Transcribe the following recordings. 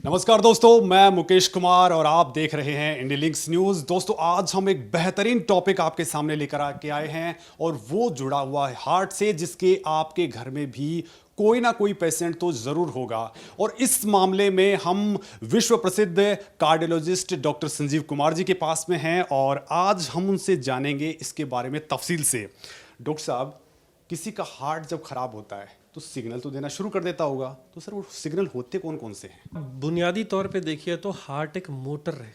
नमस्कार दोस्तों, मैं मुकेश कुमार और आप देख रहे हैं इंडिया लिंक्स न्यूज़। दोस्तों, आज हम एक बेहतरीन टॉपिक आपके सामने लेकर आके आए हैं और वो जुड़ा हुआ है हार्ट से, जिसके आपके घर में भी कोई ना कोई पेशेंट तो जरूर होगा। और इस मामले में हम विश्व प्रसिद्ध कार्डियोलॉजिस्ट डॉक्टर संजीव कुमार जी के पास में हैं और आज हम उनसे जानेंगे इसके बारे में तफसील से। डॉक्टर साहब, किसी का हार्ट जब खराब होता है तो सिग्नल तो देना शुरू कर देता होगा, तो सर वो सिग्नल होते कौन कौन से हैं? बुनियादी तौर पे देखिए तो हार्ट एक मोटर है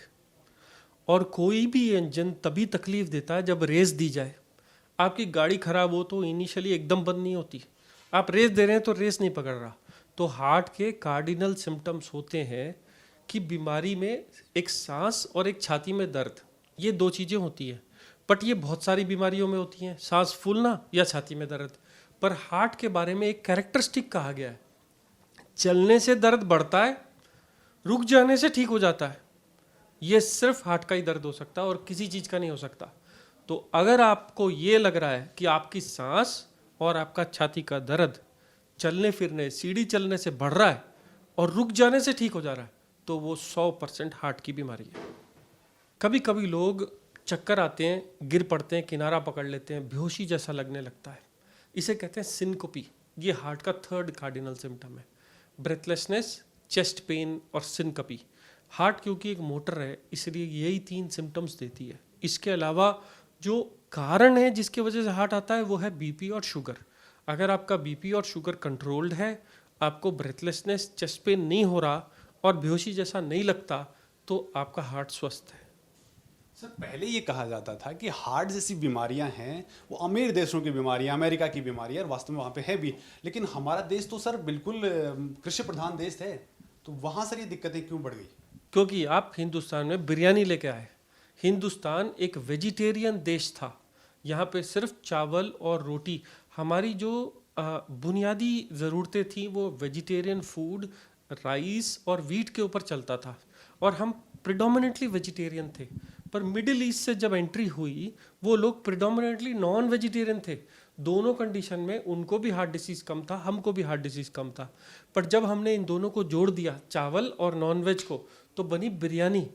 और कोई भी इंजन तभी तकलीफ देता है जब रेस दी जाए। आपकी गाड़ी खराब हो तो इनिशियली एकदम बंद नहीं होती, आप रेस दे रहे हैं तो रेस नहीं पकड़ रहा। तो हार्ट के कार्डिनल सिम्टम्स होते हैं कि बीमारी में एक सांस और एक छाती में दर्द, ये दो चीज़ें होती हैं। बट ये बहुत सारी बीमारियों में होती हैं, सांस फूलना या छाती में दर्द। पर हार्ट के बारे में एक कैरेक्टरिस्टिक कहा गया है, चलने से दर्द बढ़ता है, रुक जाने से ठीक हो जाता है। ये सिर्फ हार्ट का ही दर्द हो सकता है और किसी चीज़ का नहीं हो सकता। तो अगर आपको ये लग रहा है कि आपकी सांस और आपका छाती का दर्द चलने फिरने, सीढ़ी चलने से बढ़ रहा है और रुक जाने से ठीक हो जा रहा है, तो वो 100% हार्ट की बीमारी है। कभी कभी लोग चक्कर आते हैं, गिर पड़ते हैं, किनारा पकड़ लेते हैं, बेहोशी जैसा लगने लगता है, इसे कहते हैं सिनकोपी। ये हार्ट का थर्ड कार्डिनल सिम्टम है। ब्रेथलेसनेस, चेस्ट पेन और सिनकपी। हार्ट क्योंकि एक मोटर है इसलिए यही 3 सिम्टम्स देती है। इसके अलावा जो कारण है जिसकी वजह से हार्ट आता है वो है बीपी और शुगर। अगर आपका बीपी और शुगर कंट्रोल्ड है, आपको ब्रेथलेसनेस, चेस्ट पेन नहीं हो रहा और बेहोशी जैसा नहीं लगता, तो आपका हार्ट स्वस्थ है। सर, पहले ये कहा जाता था कि हार्ट जैसी बीमारियां हैं वो अमीर देशों की बीमारियां, अमेरिका की बीमारियां, और वास्तव में वहाँ पे है भी। लेकिन हमारा देश तो सर बिल्कुल कृषि प्रधान देश है, तो वहाँ सर ये दिक्कतें क्यों बढ़ गई? क्योंकि आप हिंदुस्तान में बिरयानी लेके आए। हिंदुस्तान एक वेजिटेरियन देश था, यहाँ पे सिर्फ चावल और रोटी, हमारी जो बुनियादी ज़रूरतें थी वो वेजिटेरियन फूड, राइस और वीट के ऊपर चलता था और हम प्रिडोमिनेटली वेजिटेरियन थे। पर मिडिल ईस्ट से जब एंट्री हुई, वो लोग प्रिडोमिनेटली नॉन वेजिटेरियन थे। दोनों कंडीशन में उनको भी हार्ट डिसीज़ कम था, हमको भी हार्ट डिसीज़ कम था। पर जब हमने इन दोनों को जोड़ दिया, चावल और नॉन वेज को, तो बनी बिरयानी।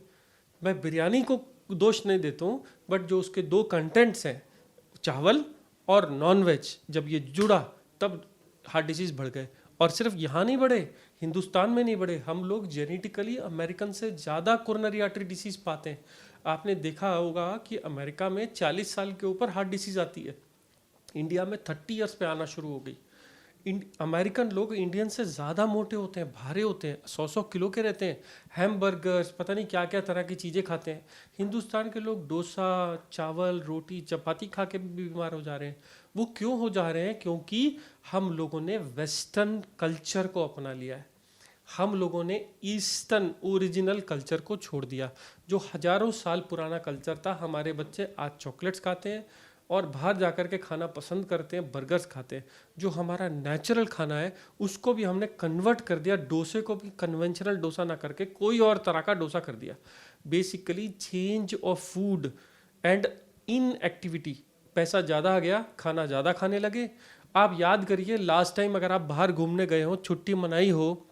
मैं बिरयानी को दोष नहीं देता हूँ, बट जो उसके 2 कंटेंट्स हैं, चावल और नॉन वेज, जब ये जुड़ा तब हार्ट डिसीज़ बढ़ गए। और सिर्फ यहाँ नहीं बढ़े, हिंदुस्तान में नहीं बढ़े, हम लोग जेनेटिकली अमेरिकन से ज़्यादा कोरोनरी आर्टरी डिसीज़ पाते हैं। आपने देखा होगा कि अमेरिका में 40 साल के ऊपर हार्ट डिसीज़ आती है, इंडिया में 30 ईयर्स पे आना शुरू हो गई। अमेरिकन लोग इंडियन से ज़्यादा मोटे होते हैं, भारे होते हैं, 100-100 किलो के रहते हैं, हैमबर्गर्स, पता नहीं क्या क्या तरह की चीज़ें खाते हैं। हिंदुस्तान के लोग डोसा, चावल, रोटी, चपाती खा के भी बीमार हो जा रहे हैं। वो क्यों हो जा रहे हैं? क्योंकि हम लोगों ने वेस्टर्न कल्चर को अपना लिया है, हम लोगों ने ईस्टर्न ओरिजिनल कल्चर को छोड़ दिया। जो हज़ारों साल पुराना कल्चर था, हमारे बच्चे आज चॉकलेट्स खाते हैं और बाहर जाकर के खाना पसंद करते हैं, बर्गर्स खाते हैं। जो हमारा नेचुरल खाना है उसको भी हमने कन्वर्ट कर दिया, डोसे को भी कन्वेंशनल डोसा ना करके कोई और तरह का डोसा कर दिया। Basically change of food and in activity. पैसा ज़्यादा आ गया, खाना ज़्यादा खाने लगे। आप याद करिए, लास्ट टाइम अगर आप बाहर घूमने गए हो, छुट्टी मनाई हो,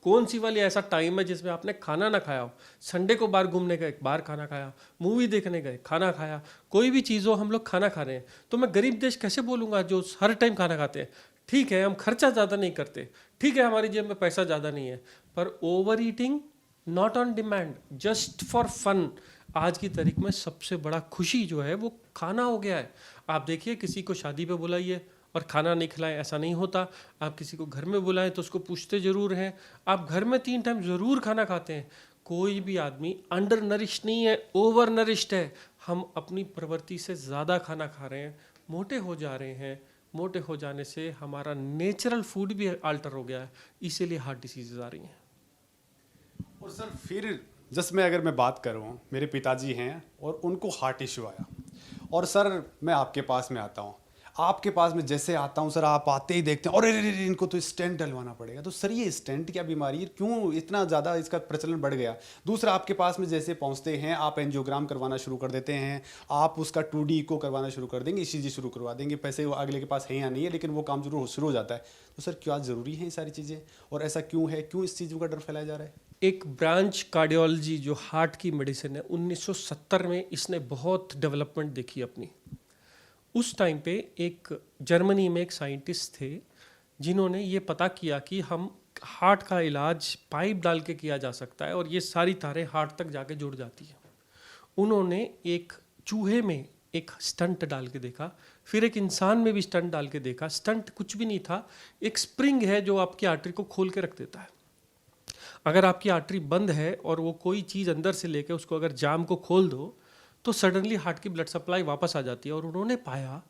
कौन सी वाली ऐसा टाइम है जिसमें आपने खाना ना खाया हो? संडे को बाहर घूमने गए, बाहर खाना खाया, मूवी देखने गए, खाना खाया, कोई भी चीज़ हो हम लोग खाना खा रहे हैं। तो मैं गरीब देश कैसे बोलूँगा जो हर टाइम खाना खाते हैं? ठीक है, हम खर्चा ज़्यादा नहीं करते, ठीक है, हमारी जेब में पैसा ज़्यादा नहीं है, पर over eating not on demand, just for fun. आज की तारीख में सबसे बड़ा खुशी जो है वो खाना हो गया है। आप देखिए, किसी को शादी पे बुलाइए और खाना नहीं खिलाएं, ऐसा नहीं होता। आप किसी को घर में बुलाएं तो उसको पूछते ज़रूर हैं। आप घर में 3 टाइम ज़रूर खाना खाते हैं। कोई भी आदमी अंडर नरिश्ड नहीं है, ओवर नरिश्ड है। हम अपनी प्रवृत्ति से ज़्यादा खाना खा रहे हैं, मोटे हो जा रहे हैं। मोटे हो जाने से हमारा नेचुरल फूड भी अल्टर हो गया है, इसीलिए हार्ट डिसीज़ आ रही हैं। और सर फिर मैं अगर मैं बात करूं, मेरे पिताजी हैं और उनको हार्ट इशू आया, और सर मैं आपके पास में आता हूं। आपके पास में जैसे आता हूं सर, आप आते ही देखते हैं और अरे इनको तो स्टेंट डलवाना पड़ेगा। तो सर ये स्टेंट क्या बीमारी है, क्यों इतना ज़्यादा इसका प्रचलन बढ़ गया? दूसरा, आपके पास में जैसे पहुंचते हैं, आप एंजियोग्राम करवाना शुरू कर देते हैं, आप उसका 2D इको करवाना शुरू कर देंगे, ईसीजी शुरू करवा देंगे। पैसे वो अगले के पास है या नहीं है, लेकिन वो काम जरूर शुरू हो जाता है। तो सर क्या ज़रूरी है ये सारी चीज़ें, और ऐसा क्यों है, क्यों इस चीज़ों का डर फैलाया जा रहा है? एक ब्रांच कार्डियोलॉजी जो हार्ट की मेडिसिन है, 1970 में इसने बहुत डेवलपमेंट देखी अपनी। उस टाइम पे एक जर्मनी में एक साइंटिस्ट थे जिन्होंने ये पता किया कि हम हार्ट का इलाज पाइप डाल के किया जा सकता है और ये सारी तारें हार्ट तक जाके जुड़ जाती हैं। उन्होंने एक चूहे में एक स्टंट डाल के देखा, फिर एक इंसान में भी स्टंट डाल के देखा। स्टंट कुछ भी नहीं था, एक स्प्रिंग है जो आपकी आर्टरी को खोल के रख देता है। अगर आपकी आर्टरी बंद है और वो कोई चीज़ अंदर से लेके उसको अगर जाम को खोल दो तो सडनली हार्ट की ब्लड सप्लाई वापस आ जाती है। और उन्होंने पाया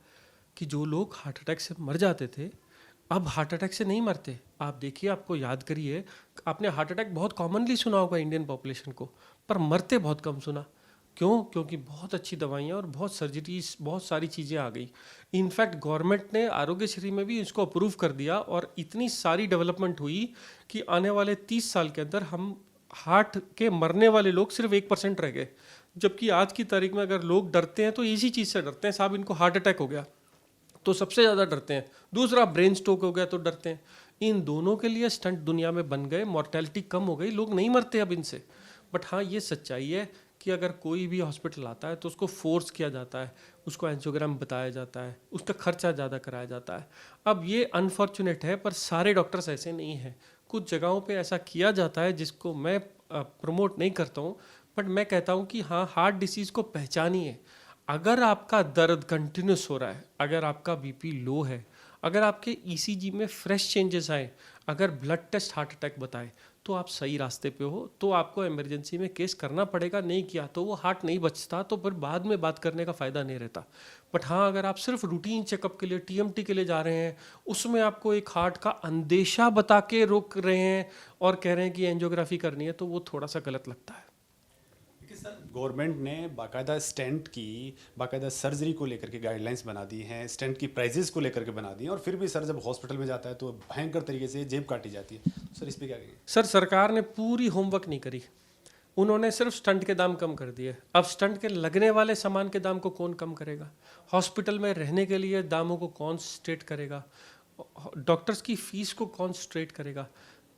कि जो लोग हार्ट अटैक से मर जाते थे अब हार्ट अटैक से नहीं मरते। आप देखिए, आपको याद करिए, आपने हार्ट अटैक बहुत कॉमनली सुना होगा इंडियन पॉपुलेशन को, पर मरते बहुत कम सुना। क्यों? क्योंकि बहुत अच्छी दवाइयाँ और बहुत सर्जरीज, बहुत सारी चीज़ें आ गई। इनफैक्ट गवर्नमेंट ने आरोग्यश्री में भी इसको अप्रूव कर दिया और इतनी सारी डेवलपमेंट हुई कि आने वाले 30 साल के अंदर हम हार्ट के मरने वाले लोग सिर्फ 1% रह गए। जबकि आज की तारीख में अगर लोग डरते हैं तो इसी चीज़ से डरते हैं, साहब इनको हार्ट अटैक हो गया तो सबसे ज़्यादा डरते हैं, दूसरा ब्रेन स्ट्रोक हो गया तो डरते हैं। इन दोनों के लिए स्टंट दुनिया में बन गए, मॉर्टेलिटी कम हो गई, लोग नहीं मरते अब इनसे। बट हाँ, ये सच्चाई है कि अगर कोई भी हॉस्पिटल आता है तो उसको फोर्स किया जाता है, उसको एंजियोग्राम बताया जाता है, उसका खर्चा ज़्यादा कराया जाता है। अब ये अनफॉर्चुनेट है, पर सारे डॉक्टर्स ऐसे नहीं हैं। कुछ जगहों पे ऐसा किया जाता है जिसको मैं प्रमोट नहीं करता हूँ, बट मैं कहता हूँ कि हाँ, हार्ट डिसीज़ को पहचानिए। अगर आपका दर्द कंटिन्यूस हो रहा है, अगर आपका बीपी लो है, अगर आपके ईसीजी में फ्रेश चेंजेस आए, अगर ब्लड टेस्ट हार्ट अटैक बताए, तो आप सही रास्ते पे हो। तो आपको इमरजेंसी में केस करना पड़ेगा, नहीं किया तो वो हार्ट नहीं बचता, तो फिर बाद में बात करने का फ़ायदा नहीं रहता। बट हाँ, अगर आप सिर्फ रूटीन चेकअप के लिए, टीएमटी के लिए जा रहे हैं, उसमें आपको एक हार्ट का अंदेशा बता के रोक रहे हैं और कह रहे हैं कि एंजियोग्राफी करनी है, तो वो थोड़ा सा गलत लगता है। सर, गवर्नमेंट ने बाकायदा स्टेंट की बाकायदा सर्जरी को लेकर के गाइडलाइंस बना दी हैं, स्टेंट की प्राइजेस को लेकर के बना दी हैं, और फिर भी सर जब हॉस्पिटल में जाता है तो भयंकर तरीके से जेब काटी जाती है। तो सर इस पे क्या कहेंगे? सर, सरकार ने पूरी होमवर्क नहीं करी। उन्होंने सिर्फ स्टंट के दाम कम कर दिए। अब स्टंट के लगने वाले सामान के दाम को कौन कम करेगा? हॉस्पिटल में रहने के लिए दामों को कौन स्ट्रेट करेगा? डॉक्टर्स की फीस को कौन स्ट्रेट करेगा?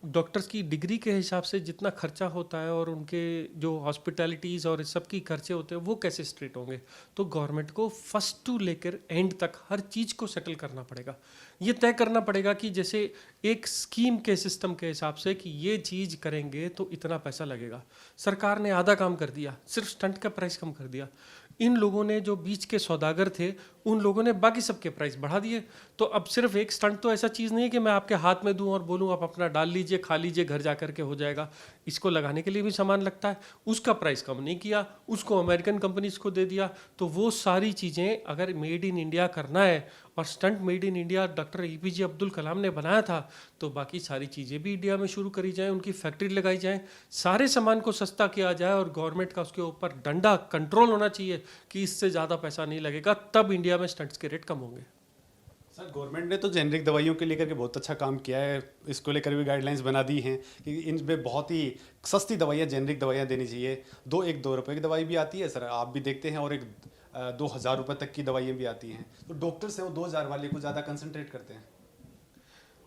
डॉक्टर्स की डिग्री के हिसाब से जितना खर्चा होता है और उनके जो हॉस्पिटैलिटीज़ और इस सब की खर्चे होते हैं वो कैसे स्ट्रेट होंगे? तो गवर्नमेंट को फर्स्ट टू लेकर एंड तक हर चीज़ को सेटल करना पड़ेगा। ये तय करना पड़ेगा कि जैसे एक स्कीम के सिस्टम के हिसाब से कि ये चीज़ करेंगे तो इतना पैसा लगेगा। सरकार ने आधा काम कर दिया, सिर्फ स्टंट का प्राइस कम कर दिया। इन लोगों ने, जो बीच के सौदागर थे, उन लोगों ने बाकी सबके प्राइस बढ़ा दिए। तो अब सिर्फ एक स्टंट तो ऐसा चीज़ नहीं है कि मैं आपके हाथ में दूं और बोलूं आप अपना डाल लीजिए, खा लीजिए, घर जा करके हो जाएगा। इसको लगाने के लिए भी सामान लगता है, उसका प्राइस कम नहीं किया, उसको अमेरिकन कंपनीज को दे दिया। तो वो सारी चीज़ें अगर मेड इन इंडिया करना है, और stent made in India doctor APJ Abdul Kalam ने बनाया था, तो बाकी सारी चीज़ें भी इंडिया में शुरू करी जाएँ, उनकी फैक्ट्री लगाई जाए, सारे सामान को सस्ता किया जाए और गवर्नमेंट का उसके ऊपर डंडा कंट्रोल होना चाहिए कि इससे ज़्यादा पैसा नहीं लगेगा, तब इंडिया में स्टंट्स के रेट कम होंगे। सर, गवर्नमेंट ने तो जेनरिक दवाइयों के लेकर के बहुत अच्छा काम किया है, इसको लेकर भी गाइडलाइंस बना दी हैं कि इन पे बहुत ही सस्ती दवाइयाँ, जेनरिक दवाइयाँ देनी चाहिए। 1-2 रुपए की दवाई भी आती है सर, आप भी देखते हैं, और एक 2000 रुपये तक की दवाइयाँ भी आती हैं। तो डॉक्टर्स हैं वो 2000 वाले को ज़्यादा कंसंट्रेट करते हैं।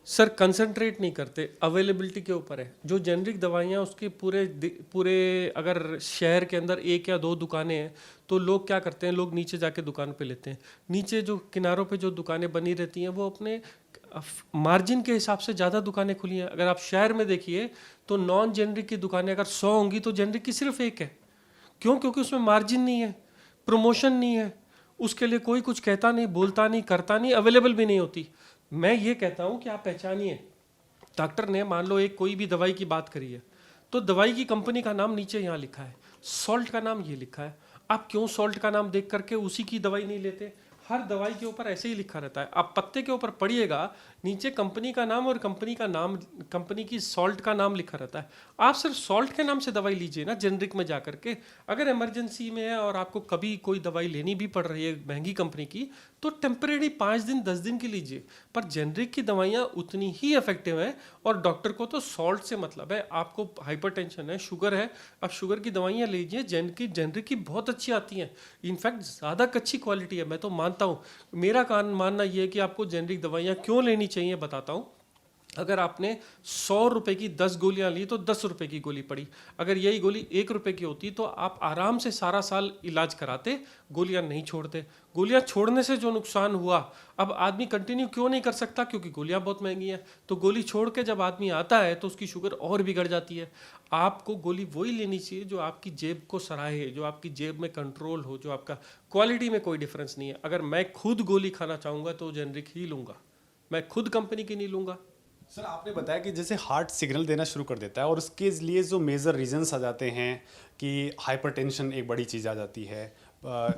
सर, कंसंट्रेट नहीं करते, अवेलेबिलिटी के ऊपर है। जो जेनरिक दवाइयाँ उसके पूरे अगर शहर के अंदर 1 या 2 दुकानें हैं तो लोग क्या करते हैं, लोग नीचे जाके दुकान पे लेते हैं। नीचे जो किनारों पे जो दुकानें बनी रहती हैं वो अपने मार्जिन के हिसाब से ज़्यादा दुकानें खुली हैं। अगर आप शहर में देखिए तो नॉन जेनरिक की दुकानें अगर 100 होंगी तो जेनरिक की सिर्फ 1 है। क्यों? क्योंकि उसमें मार्जिन नहीं है, प्रमोशन नहीं है, उसके लिए कोई कुछ कहता नहीं, बोलता नहीं, करता नहीं, अवेलेबल भी नहीं होती। मैं ये कहता हूँ कि आप पहचानिए। डॉक्टर ने मान लो एक कोई भी दवाई की बात करी है, तो दवाई की कंपनी का नाम नीचे यहाँ लिखा है, सॉल्ट का नाम ये लिखा है। आप क्यों सॉल्ट का नाम देख करके उसी की दवाई नहीं लेते? हर दवाई के ऊपर ऐसे ही लिखा रहता है। आप पत्ते के ऊपर पढ़िएगा, नीचे कंपनी का नाम और कंपनी की सॉल्ट का नाम लिखा रहता है। आप सिर्फ सॉल्ट के नाम से दवाई लीजिए ना, जेनरिक में जा करके। अगर इमरजेंसी में है और आपको कभी कोई दवाई लेनी भी पड़ रही है महंगी कंपनी की, तो टेम्परेरी 5 दिन 10 दिन की लीजिए। पर जेनरिक की दवाइयाँ उतनी ही इफेक्टिव हैं, और डॉक्टर को तो सॉल्ट से मतलब है। आपको हाइपरटेंशन है, शुगर है, आप शुगर की दवाइयाँ लीजिए, जेनरिक की बहुत अच्छी आती हैं, इनफैक्ट ज़्यादा अच्छी क्वालिटी है। मैं तो मानता हूँ, मेरा मानना ये है कि आपको जेनरिक दवाइयाँ क्यों लेनी चाहिए बताता हूँ। अगर आपने 100 रुपए की 10 गोलियां ली तो 10 रुपए की गोली पड़ी। अगर यही गोली 1 रुपए की होती तो आप आराम से सारा साल इलाज कराते, गोलियां नहीं छोड़ते। गोलियां छोड़ने से जो नुकसान हुआ, अब आदमी कंटिन्यू क्यों नहीं कर सकता? क्योंकि गोलियां बहुत महंगी हैं। तो गोली छोड़ के जब आदमी आता है तो उसकी शुगर और बिगड़ जाती है। आपको गोली वही लेनी चाहिए जो आपकी जेब को सराहे, जो आपकी जेब में कंट्रोल हो, जो आपका क्वालिटी में कोई डिफरेंस नहीं है। अगर मैं खुद गोली खाना चाहूँगा तो जेनरिक ही लूँगा, मैं खुद कंपनी की नहीं लूँगा। सर आपने बताया कि जैसे हार्ट सिग्नल देना शुरू कर देता है और उसके लिए जो मेजर रीजंस आ जाते हैं कि हाइपरटेंशन एक बड़ी चीज़ आ जाती है,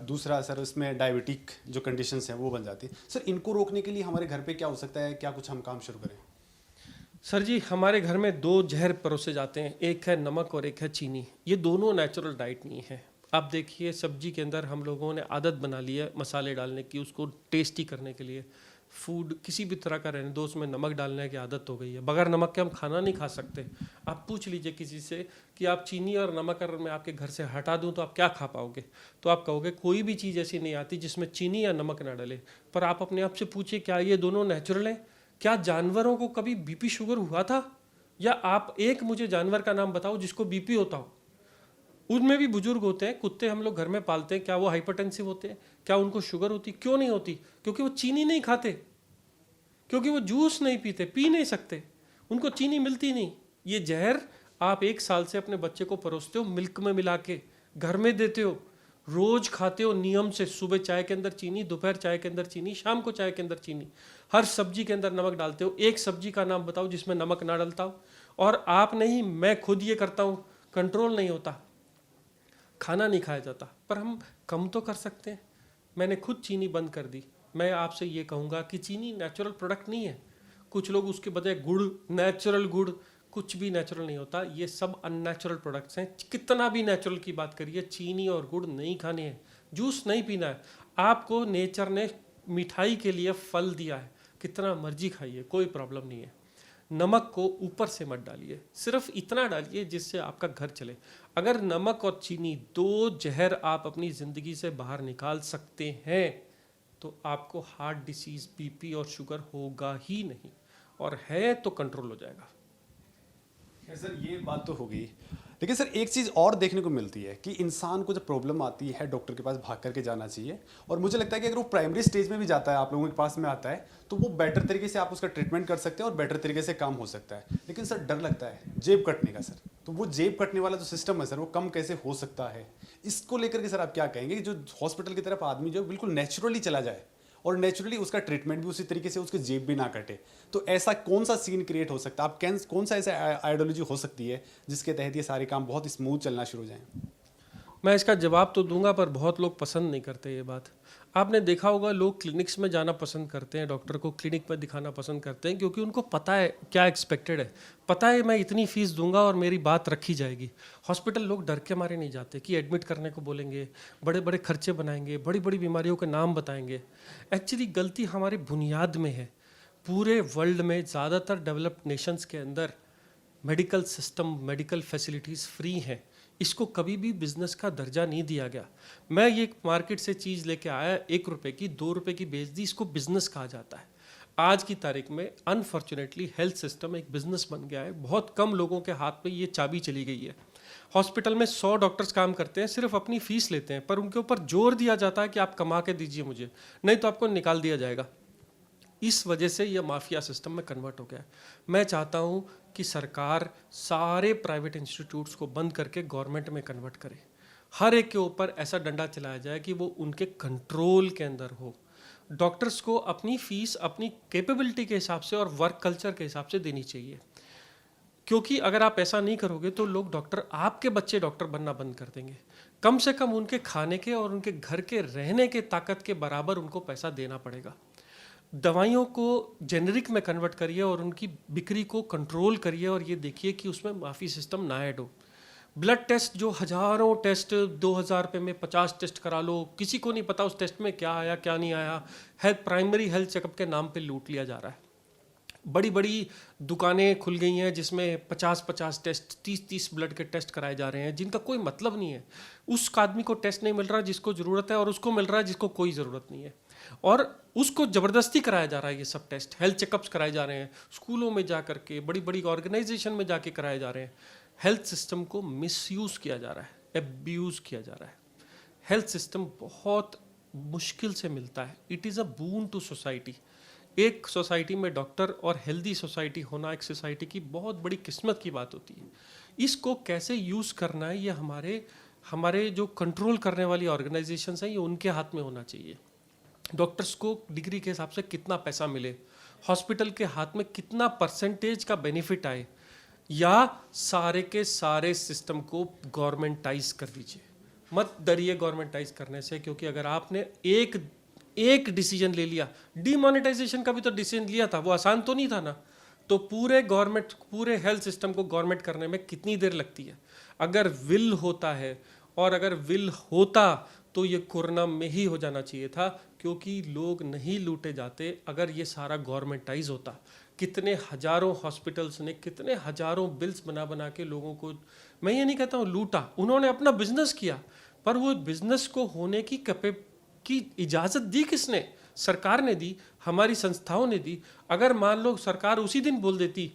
दूसरा सर उसमें डायबिटिक जो कंडीशंस हैं वो बन जाती है। सर इनको रोकने के लिए हमारे घर पे क्या हो सकता है, क्या कुछ हम काम शुरू करें? सर जी, हमारे घर में 2 जहर परोसे जाते हैं, एक है नमक और एक है चीनी। ये दोनों नेचुरल डाइट नहीं है। आप देखिए सब्जी के अंदर हम लोगों ने आदत बना ली है मसाले डालने की, उसको टेस्टी करने के लिए। फूड किसी भी तरह का रहने दो, उसमें नमक डालने की आदत हो गई है। बगैर नमक के हम खाना नहीं खा सकते। आप पूछ लीजिए किसी से कि आप चीनी और नमक अगर मैं आपके घर से हटा दूं तो आप क्या खा पाओगे? तो आप कहोगे कोई भी चीज़ ऐसी नहीं आती जिसमें चीनी या नमक ना डले। पर आप अपने आप से पूछिए, क्या ये दोनों नेचुरल हैं? क्या जानवरों को कभी बीपी शुगर हुआ था? या आप एक मुझे जानवर का नाम बताओ जिसको बीपी होता हो। उनमें भी बुजुर्ग होते हैं, कुत्ते हम लोग घर में पालते हैं, क्या वो हाइपरटेंसिव होते हैं? क्या उनको शुगर होती? क्यों नहीं होती? क्योंकि वो चीनी नहीं खाते, क्योंकि वो जूस नहीं पीते, पी नहीं सकते, उनको चीनी मिलती नहीं। ये जहर आप 1 साल से अपने बच्चे को परोसते हो, मिल्क में मिला के घर में देते हो, रोज खाते हो नियम से। सुबह चाय के अंदर चीनी, दोपहर चाय के अंदर चीनी, शाम को चाय के अंदर चीनी, हर सब्जी के अंदर नमक डालते हो। एक सब्जी का नाम बताओ जिसमें नमक ना डलता हो। और आप नहीं, मैं खुद ये करता हूँ, कंट्रोल नहीं होता, खाना नहीं खाया जाता। पर हम कम तो कर सकते हैं। मैंने खुद चीनी बंद कर दी। मैं आपसे ये कहूँगा कि चीनी नेचुरल प्रोडक्ट नहीं है। कुछ लोग उसके बजाय गुड़, नेचुरल गुड़, कुछ भी नेचुरल नहीं होता। ये सब अननेचुरल प्रोडक्ट्स हैं। कितना भी नेचुरल की बात करिए, चीनी और गुड़ नहीं खाने हैं, जूस नहीं पीना है। आपको नेचर ने मिठाई के लिए फल दिया है, कितना मर्जी खाइए, कोई प्रॉब्लम नहीं है। नमक को ऊपर से मत डालिए, सिर्फ इतना डालिए जिससे आपका घर चले। अगर नमक और चीनी 2 जहर आप अपनी ज़िंदगी से बाहर निकाल सकते हैं तो आपको हार्ट डिसीज़, बीपी और शुगर होगा ही नहीं, और है तो कंट्रोल हो जाएगा। खैर सर ये बात तो होगी, लेकिन सर एक चीज़ और देखने को मिलती है कि इंसान को जब प्रॉब्लम आती है डॉक्टर के पास भाग करके जाना चाहिए। और मुझे लगता है कि अगर वो प्राइमरी स्टेज में भी जाता है, आप लोगों के पास में आता है, तो वो बेटर तरीके से आप उसका ट्रीटमेंट कर सकते हैं और बेटर तरीके से काम हो सकता है। लेकिन सर डर लगता है जेब कटने का सर, तो वो जेब कटने वाला जो सिस्टम है सर वो कम कैसे हो सकता है? इसको लेकर के सर आप क्या कहेंगे कि जो हॉस्पिटल की तरफ आदमी जो बिल्कुल नेचुरली चला जाए और नेचुरली उसका ट्रीटमेंट भी उसी तरीके से, उसकी जेब भी ना कटे, तो ऐसा कौन सा सीन क्रिएट हो सकता है? आप कौन सा ऐसा आइडियोलॉजी हो सकती है जिसके तहत ये सारे काम बहुत स्मूथ चलना शुरू हो जाएं? मैं इसका जवाब तो दूंगा, पर बहुत लोग पसंद नहीं करते ये बात। आपने देखा होगा लोग क्लिनिक्स में जाना पसंद करते हैं, डॉक्टर को क्लिनिक में दिखाना पसंद करते हैं, क्योंकि उनको पता है क्या एक्सपेक्टेड है। पता है मैं इतनी फीस दूंगा और मेरी बात रखी जाएगी। हॉस्पिटल लोग डर के मारे नहीं जाते कि एडमिट करने को बोलेंगे, बड़े बड़े खर्चे बनाएंगे, बड़ी बड़ी बीमारियों के नाम बताएंगे। एक्चुअली गलती हमारी बुनियाद में है। पूरे वर्ल्ड में ज़्यादातर डेवलप्ड नेशंस के अंदर medical system, medical facilities free हैं। इसको कभी भी बिजनेस का दर्जा नहीं दिया गया। मैं ये मार्केट से चीज़ लेके आया, 1 रुपए की, 2 रुपए की बेच दी, इसको बिजनेस कहा जाता है। आज की तारीख में अनफॉर्चुनेटली हेल्थ सिस्टम एक बिजनेस बन गया है। बहुत कम लोगों के हाथ में ये चाबी चली गई है। हॉस्पिटल में 100 डॉक्टर्स काम करते हैं, सिर्फ अपनी फीस लेते हैं, पर उनके ऊपर जोर दिया जाता है कि आप कमा के दीजिए मुझे, नहीं तो आपको निकाल दिया जाएगा। इस वजह से यह माफिया सिस्टम में कन्वर्ट हो गया है। मैं चाहता हूँ कि सरकार सारे प्राइवेट इंस्टीट्यूट्स को बंद करके गवर्नमेंट में कन्वर्ट करे। हर एक के ऊपर ऐसा डंडा चलाया जाए कि वो उनके कंट्रोल के अंदर हो। डॉक्टर्स को अपनी फीस अपनी कैपेबिलिटी के हिसाब से और वर्क कल्चर के हिसाब से देनी चाहिए, क्योंकि अगर आप ऐसा नहीं करोगे तो लोग डॉक्टर, आपके बच्चे डॉक्टर बनना बंद कर देंगे। कम से कम उनके खाने के और उनके घर के रहने के ताकत के बराबर उनको पैसा देना पड़ेगा। दवाइयों को जेनरिक में कन्वर्ट करिए और उनकी बिक्री को कंट्रोल करिए, और ये देखिए कि उसमें माफी सिस्टम ना ऐड हो। ब्लड टेस्ट, जो हज़ारों टेस्ट 2000 रुपये में 50 टेस्ट करा लो, किसी को नहीं पता उस टेस्ट में क्या आया क्या नहीं आया। प्राइमरी हेल्थ चेकअप के नाम पे लूट लिया जा रहा है। बड़ी बड़ी दुकानें खुल गई हैं जिसमें 50-50 टेस्ट, 30-30 ब्लड के टेस्ट कराए जा रहे हैं, जिनका कोई मतलब नहीं है। उस आदमी को टेस्ट नहीं मिल रहा जिसको ज़रूरत है, और उसको मिल रहा है जिसको कोई ज़रूरत नहीं है। और उसको ज़बरदस्ती कराया जा रहा है। ये सब टेस्ट, हेल्थ चेकअप्स कराए जा रहे हैं, स्कूलों में जा करके, बड़ी बड़ी ऑर्गेनाइजेशन में जाके कराए जा रहे हैं। हेल्थ सिस्टम को मिसयूज़ किया जा रहा है, एब्यूज़ किया जा रहा है। हेल्थ सिस्टम बहुत मुश्किल से मिलता है। It is a boon to society. एक सोसाइटी में डॉक्टर और हेल्दी सोसाइटी होना एक सोसाइटी की बहुत बड़ी किस्मत की बात होती है। इसको कैसे यूज़ करना है, ये हमारे जो कंट्रोल करने वाली ऑर्गेनाइजेशंस हैं, ये उनके हाथ में होना चाहिए। डॉक्टर्स को डिग्री के हिसाब से कितना पैसा मिले, हॉस्पिटल के हाथ में कितना परसेंटेज का बेनिफिट आए, या सारे के सारे सिस्टम को गवर्नमेंटाइज कर दीजिए। मत डरिए गवर्नमेंटाइज करने से, क्योंकि अगर आपने एक डिसीजन ले लिया, डीमोनेटाइजेशन का भी तो डिसीजन लिया था, वो आसान तो नहीं था ना। तो पूरे हेल्थ सिस्टम को गवर्नमेंट करने में कितनी देर लगती है। अगर विल होता है, और अगर विल होता तो ये कोरोना में ही हो जाना चाहिए था, क्योंकि लोग नहीं लूटे जाते अगर ये सारा गवर्नमेंटाइज होता। कितने हजारों हॉस्पिटल्स ने कितने हजारों बिल्स बना बना के लोगों को, मैं ये नहीं कहता हूँ लूटा, उन्होंने अपना बिजनेस किया, पर वो बिजनेस को होने की इजाज़त दी किसने? सरकार ने दी, हमारी संस्थाओं ने दी। अगर मान लो सरकार उसी दिन बोल देती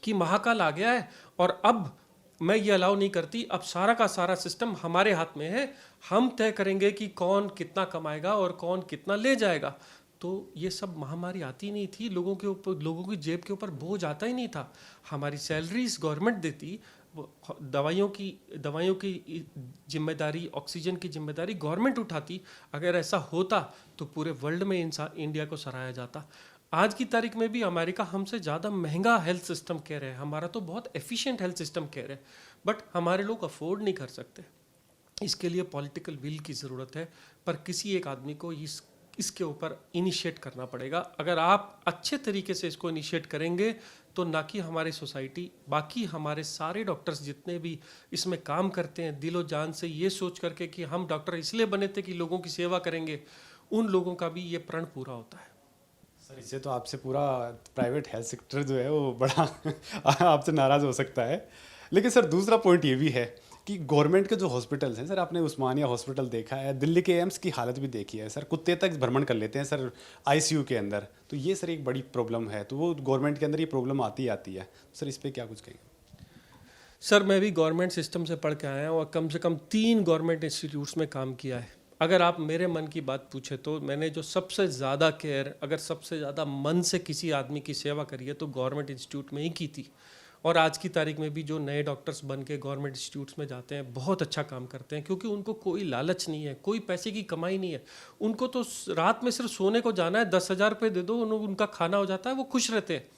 कि महाकाल आ गया है और अब मैं ये अलाउ नहीं करती, अब सारा का सारा सिस्टम हमारे हाथ में है, हम तय करेंगे कि कौन कितना कमाएगा और कौन कितना ले जाएगा, तो ये सब महामारी आती नहीं थी। लोगों के ऊपर, लोगों की जेब के ऊपर बोझ आता ही नहीं था। हमारी सैलरीज गवर्नमेंट देती, दवाइयों की जिम्मेदारी, ऑक्सीजन की जिम्मेदारी गवर्नमेंट उठाती। अगर ऐसा होता तो पूरे वर्ल्ड में इंडिया को सराहा जाता। आज की तारीख में भी अमेरिका हमसे ज़्यादा महंगा हेल्थ सिस्टम कह रहे हैं, हमारा तो बहुत एफिशिएंट हेल्थ सिस्टम कह रहे हैं, बट हमारे लोग अफोर्ड नहीं कर सकते। इसके लिए पॉलिटिकल विल की ज़रूरत है, पर किसी एक आदमी को इसके ऊपर इनिशिएट करना पड़ेगा। अगर आप अच्छे तरीके से इसको इनिशिएट करेंगे तो ना कि हमारी सोसाइटी, बाकी हमारे सारे डॉक्टर्स जितने भी इसमें काम करते हैं दिलो जान से, ये सोच करके कि हम डॉक्टर इसलिए बने थे कि लोगों की सेवा करेंगे, उन लोगों का भी ये प्रण पूरा होता है। सर, इससे तो आपसे पूरा प्राइवेट हेल्थ सेक्टर जो है वो बड़ा आपसे नाराज़ हो सकता है। लेकिन सर दूसरा पॉइंट ये भी है कि गवर्नमेंट के जो हॉस्पिटल्स हैं सर, आपने उस्मानिया हॉस्पिटल देखा है, दिल्ली के एम्स की हालत भी देखी है सर, कुत्ते तक भ्रमण कर लेते हैं सर आईसीयू के अंदर। तो ये सर एक बड़ी प्रॉब्लम है, तो वो गवर्नमेंट के अंदर ये प्रॉब्लम आती है। सर इस पर क्या कुछ कहेंगे? सर मैं भी गवर्नमेंट सिस्टम से पढ़ के आया हूँ और कम से कम 3 गवर्नमेंट इंस्टीट्यूट्स में काम किया है। अगर आप मेरे मन की बात पूछे तो मैंने जो सबसे ज़्यादा केयर, अगर सबसे ज़्यादा मन से किसी आदमी की सेवा करी है तो गवर्नमेंट इंस्टीट्यूट में ही की थी। और आज की तारीख में भी जो नए डॉक्टर्स बन के गवर्नमेंट इंस्टीट्यूट्स में जाते हैं बहुत अच्छा काम करते हैं, क्योंकि उनको कोई लालच नहीं है, कोई पैसे की कमाई नहीं है। उनको तो रात में सिर्फ सोने को जाना है, 10,000 रुपये दे दो, उनका खाना हो जाता है, वो खुश रहते हैं।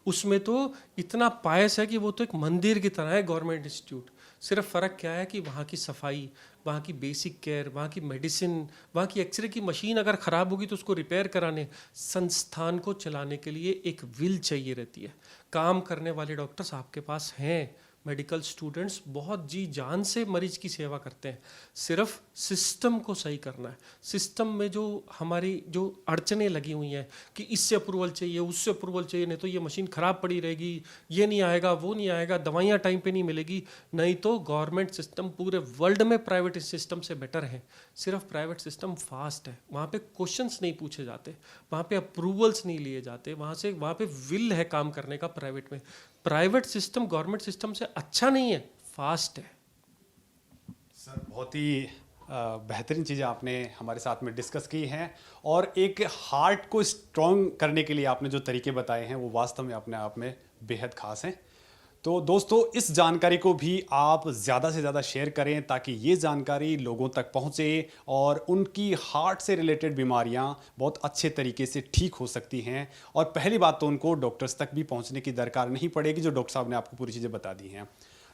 उसमें तो इतना पायस है कि वो तो एक मंदिर की तरह है गवर्नमेंट इंस्टीट्यूट। सिर्फ फ़र्क क्या है कि वहाँ की सफाई, वहाँ की बेसिक केयर, वहाँ की मेडिसिन, वहाँ की एक्सरे की मशीन अगर ख़राब होगी तो उसको रिपेयर कराने, संस्थान को चलाने के लिए एक विल चाहिए रहती है। काम करने वाले डॉक्टर्स आपके पास हैं, मेडिकल स्टूडेंट्स बहुत जी जान से मरीज की सेवा करते हैं। सिर्फ सिस्टम को सही करना है। सिस्टम में जो हमारी जो अड़चनें लगी हुई हैं कि इससे अप्रूवल चाहिए, उससे अप्रूवल चाहिए, नहीं तो ये मशीन ख़राब पड़ी रहेगी, ये नहीं आएगा, वो नहीं आएगा, दवाइयाँ टाइम पे नहीं मिलेगी। नहीं तो गवर्नमेंट सिस्टम पूरे वर्ल्ड में प्राइवेट सिस्टम से बेटर है। सिर्फ प्राइवेट सिस्टम फास्ट है, वहाँ पे क्वेश्चंस नहीं पूछे जाते, वहाँ पे अप्रूवल्स नहीं लिए जाते, वहाँ पे विल है काम करने का। प्राइवेट सिस्टम गवर्नमेंट सिस्टम से अच्छा नहीं है, फास्ट है। सर बहुत ही बेहतरीन चीज़ें आपने हमारे साथ में डिस्कस की हैं, और एक हार्ट को स्ट्रॉन्ग करने के लिए आपने जो तरीके बताए हैं वो वास्तव में अपने आप में बेहद खास हैं। तो दोस्तों इस जानकारी को भी आप ज़्यादा से ज़्यादा शेयर करें ताकि ये जानकारी लोगों तक पहुँचे और उनकी हार्ट से रिलेटेड बीमारियां बहुत अच्छे तरीके से ठीक हो सकती हैं। और पहली बात तो उनको डॉक्टर्स तक भी पहुँचने की दरकार नहीं पड़ेगी, जो डॉक्टर साहब ने आपको पूरी चीज़ें बता दी हैं।